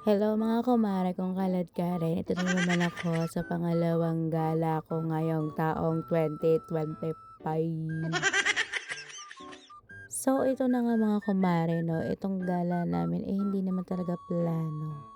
Hello mga kumare kong kalad-karen. Ito na naman ako sa pangalawang gala ko ngayong taong 2025. So ito na nga mga kumare, no, itong gala namin hindi naman talaga plano.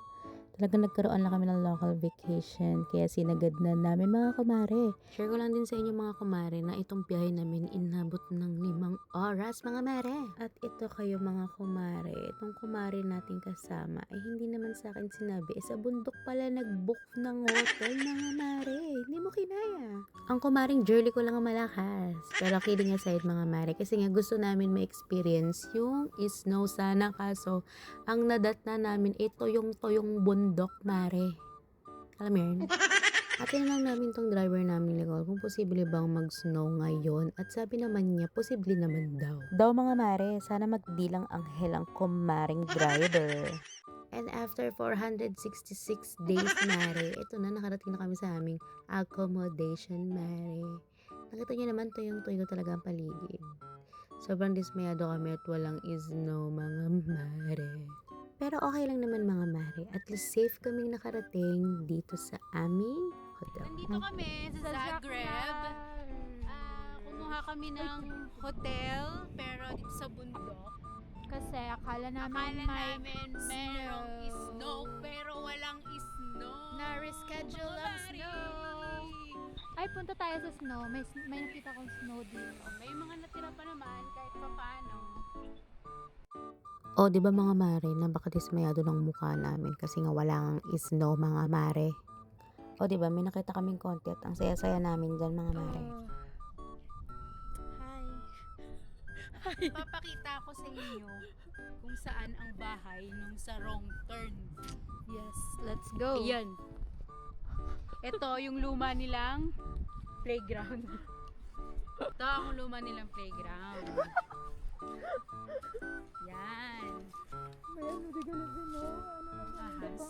Talagang nagkaroon lang kami ng local vacation kaya sinagad na namin mga kumare. Share ko lang din sa inyo mga kumare na itong biyahe namin inabot ng 5 oras mga mare. At ito kayo mga kumare, itong kumare nating kasama ay hindi naman sa akin sinabi, sa bundok pala nag-book ng hotel mga mare. Hindi mo kinaya. Ang kumaring Jerly ko lang ang malakas. Pero kidding aside mga mare, kasi nga gusto namin ma-experience yung snow sana, kaso ang nadat na namin ito yung toyong bundok, mare. Alam mo yun? At tinanong namin tong driver namin legal kung posible bang mag-snow ngayon. At sabi naman niya, posible naman daw. Daw mga mare, sana magdilang anghel ang kumaring driver. And after 466 days, mare, ito na, nakarating na kami sa aming accommodation, mare. Nakita niyo naman, tuyong-tuyo talaga ang paligid. Sobrang dismayado kami at walang snow, mga mare. Pero okay lang naman mga mare. At least safe kaming nakarating dito sa aming hotel. Nandito kami sa Zagreb. Kumuha kami ng hotel pero dito sa bundok. Kasi akala Akala namin may namin merong snow pero walang snow. Na-reschedule ang Kumari. snow. Ay, punta tayo sa snow. May nakita kong snow dito. May mga natira pa naman kahit pa paano. O, di ba mga mare, napakadismayado ng mukha namin kasi nga wala ang snow mga mare. O, di ba, may nakita kaming konti at ang saya-saya namin dyan mga mare. Hi. Papakita ko sa inyo kung saan ang bahay nung sa wrong turn. Yes, let's go. Ayan. Ito yung luma nilang playground. Ito ang luma nilang playground. Yan. Ahas.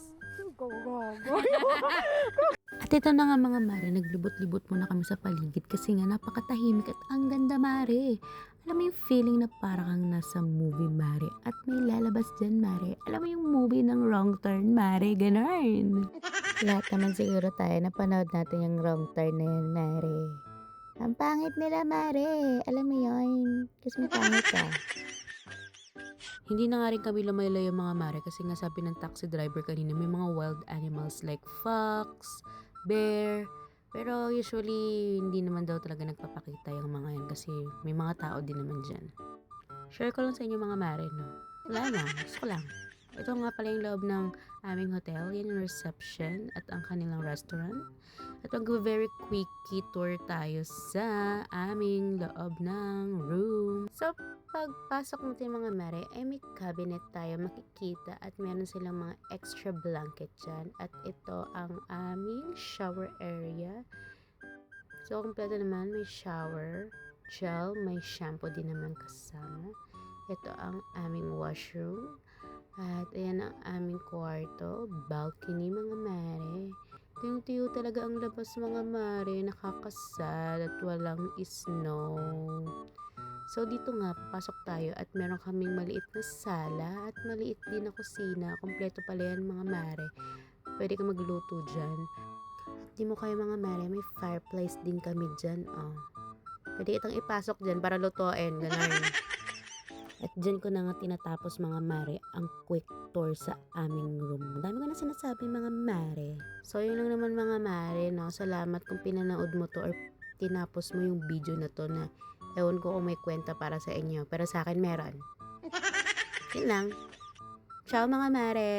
At ito na nga mga mare, naglibot-libot muna kami sa paligid kasi nga napakatahimik at ang ganda mare. Alam mo yung feeling na parang kang nasa movie mare at may lalabas dyan mare. Alam mo yung movie ng Wrong Turn mare, ganun. Lahat naman siguro tayo napanood natin yung Wrong Turn na yan mare. Ang pangit nila mare, alam mo yun, kasi may pangit ka. Hindi na nga rin kami lumaylay yung mga mare kasi nga sabi ng taxi driver kanina may mga wild animals like fox, bear. Pero usually hindi naman daw talaga nagpapakita yung mga yan kasi may mga tao din naman dyan. Share ko lang sa inyo mga mare, no? Wala na, gusto ko lang. Ito nga pala yung loob ng aming hotel. Yan yung reception at ang kanilang restaurant. At mag-very quickie tour tayo sa aming loob ng room. So, pagpasok natin mga mare, ay may cabinet tayo makikita at meron silang mga extra blanket dyan. At ito ang aming shower area. So, kompleto naman, may shower, gel, may shampoo din naman kasama. Ito ang aming washroom. At ayan ang aming kwarto, balcony mga mare. Tiyong-tiyo talaga ang labas mga mare, nakakasad at walang snow. So dito nga, papasok tayo at meron kaming maliit na sala at maliit din na kusina. Kompleto pala yan mga mare. Pwede ka magluto dyan. At di mo kayo mga mare, may fireplace din kami dyan. Oh. Pwede itong ipasok dyan para lutuin. Ganun. At dyan ko na nga tinatapos mga mare ang quick tour sa aming room. Dami ko na sinasabi mga mare. So yun lang naman mga mare, no? Salamat kung pinanood mo to or tinapos mo yung video na to na ewan ko kung may kwenta para sa inyo. Pero sa akin meron. Yun lang. Ciao mga mare!